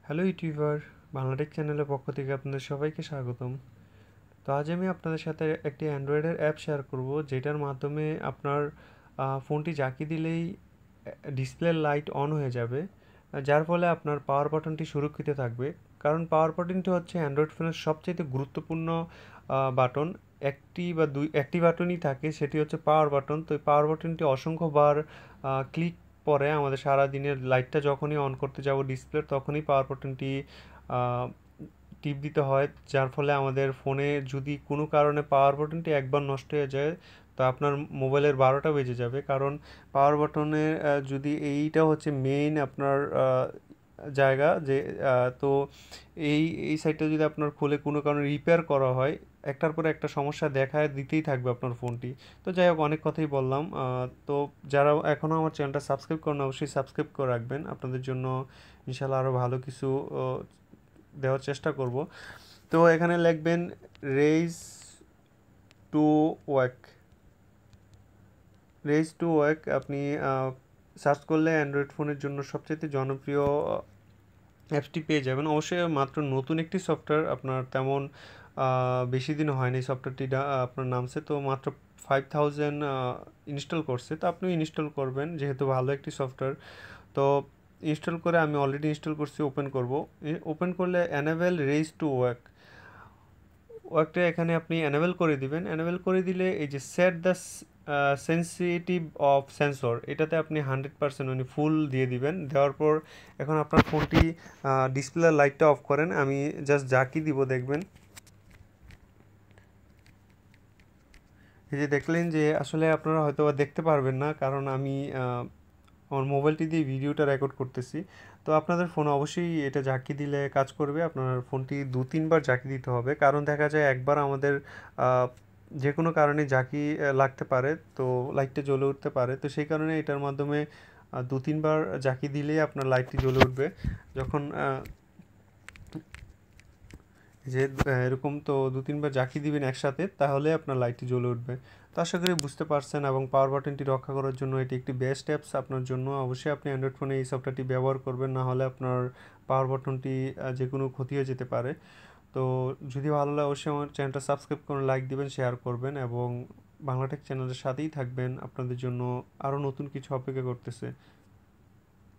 Hello YouTuber, Bangla Tech চ্যানেলের পক্ষ থেকে আপনাদের সবাইকে স্বাগতম। তো আজ আমি আপনাদের সাথে একটি অ্যান্ড্রয়েডের অ্যাপ শেয়ার করব, যেটার মাধ্যমে আপনার ফোনটি ঝাঁকি দিলেই ডিসপ্লে লাইট অন হয়ে যাবে, যার ফলে আপনার পাওয়ার বাটনটি সুরক্ষিত থাকবে। কারণ পাওয়ার বাটনটি হচ্ছে অ্যান্ড্রয়েড ফোনের সবচেয়ে গুরুত্বপূর্ণ বাটন। একটি বাটনই থাকে, সেটি হচ্ছে পাওয়ার বাটন। তো এই পাওয়ার বাটনটি অসংখ্যবার ক্লিক পরে আমাদের সারা দিনের লাইটটা যখনই অন করতে যাব ডিসপ্লে, তখনই পাওয়ার বাটনটি টিপ দিতে হয়, যার ফলে আমাদের ফোনে যদি কোনো কারণে পাওয়ার বাটনটি একবার নষ্ট হয়ে যায়, তো আপনার মোবাইলের 12টা বেজে যাবে। কারণ পাওয়ার বাটনের যদি এইটা হচ্ছে মেইন আপনার জায়গা, যে তো এই সাইডটা যদি আপনার খুলে কোনো কারণে রিপেয়ার করা হয়, একটার পরে একটা সমস্যা দেখা দিতেই থাকবে আপনার ফোনটি। তো যাই হোক, অনেক কথাই বললাম। তো যারা এখনও আমার চ্যানেলটা সাবস্ক্রাইব করেন, অবশ্যই সাবস্ক্রাইব করে রাখবেন। আপনাদের জন্য ইনশাল্লাহ আরও ভালো কিছু দেওয়ার চেষ্টা করব। তো এখানে লিখবেন raise to walk. Raise to walk আপনি সার্চ করলে অ্যান্ড্রয়েড ফোনের জন্য সবচেয়ে জনপ্রিয় অ্যাপসটি পেয়ে যাবেন। অবশ্যই মাত্র নতুন একটি সফটওয়্যার, আপনার তেমন বেশি দিন হয়নি সফটওয়্যারটি আপনার নামছে। তো মাত্র 5000 ইনস্টল করছে। তো আপনিও ইনস্টল করবেন, যেহেতু ভালো একটি সফটওয়্যার। তো ইনস্টল করে আমি অলরেডি ইনস্টল করছি, ওপেন করব। ওপেন করলে এনেবল রেইজ টু ওয়াক, ওয়ার্কটা এখানে আপনি এনেবল করে দিবেন। এনেবল করে দিলে এই যে set the sensitive of sensor, এটাতে আপনি 100% মানে ফুল দিয়ে দিবেন। দেওয়ার পর এখন আপনার ফোনটি ডিসপ্লে লাইটটা অফ করেন, আমি জাস্ট জাকি দিব, দেখবেন এই যে দেখলেন যে আসলে আপনারা হয়তো বা দেখতে পারবেন না, কারণ আমি আমার মোবাইলটি দিয়ে ভিডিওটা রেকর্ড করতেছি। তো আপনাদের ফোনে অবশ্যই এটা ঝাঁকি দিলে কাজ করবে। আপনার ফোনটি 2-3 বার ঝাঁকি দিতে হবে, কারণ দেখা যায় একবার আমাদের যে কোনো কারণে ঝাঁকি লাগতে পারে, তো লাইটটা জ্বলে উঠতে পারে। তো সেই কারণে এটার মাধ্যমে 2-3 বার ঝাঁকি দিলেই আপনার লাইটটি জ্বলে উঠবে। যখন যে এরকম তো 2-3 বার ঝাঁকি দিবেন একসাথে, তাহলে আপনার লাইটটি জ্বলে উঠবে। তো আশা করি বুঝতে পারছেন, এবং পাওয়ার বাটনটি রক্ষা করার জন্য এটি একটি বেস্ট অ্যাপস আপনার জন্য। অবশ্যই আপনি অ্যান্ড্রয়েড ফোনে এই সফটওয়্যারটি ব্যবহার করবেন, না হলে আপনার পাওয়ার বাটনটি যে কোনো ক্ষতি হয়ে যেতে পারে। তো যদি ভালো লাগে অবশ্যই আমার চ্যানেলটা সাবস্ক্রাইব করুন, লাইক দিবেন, শেয়ার করবেন, এবং বাংলাটেক চ্যানেলের সাথেই থাকবেন। আপনাদের জন্য আরও নতুন কিছু অপেক্ষা করতেছে।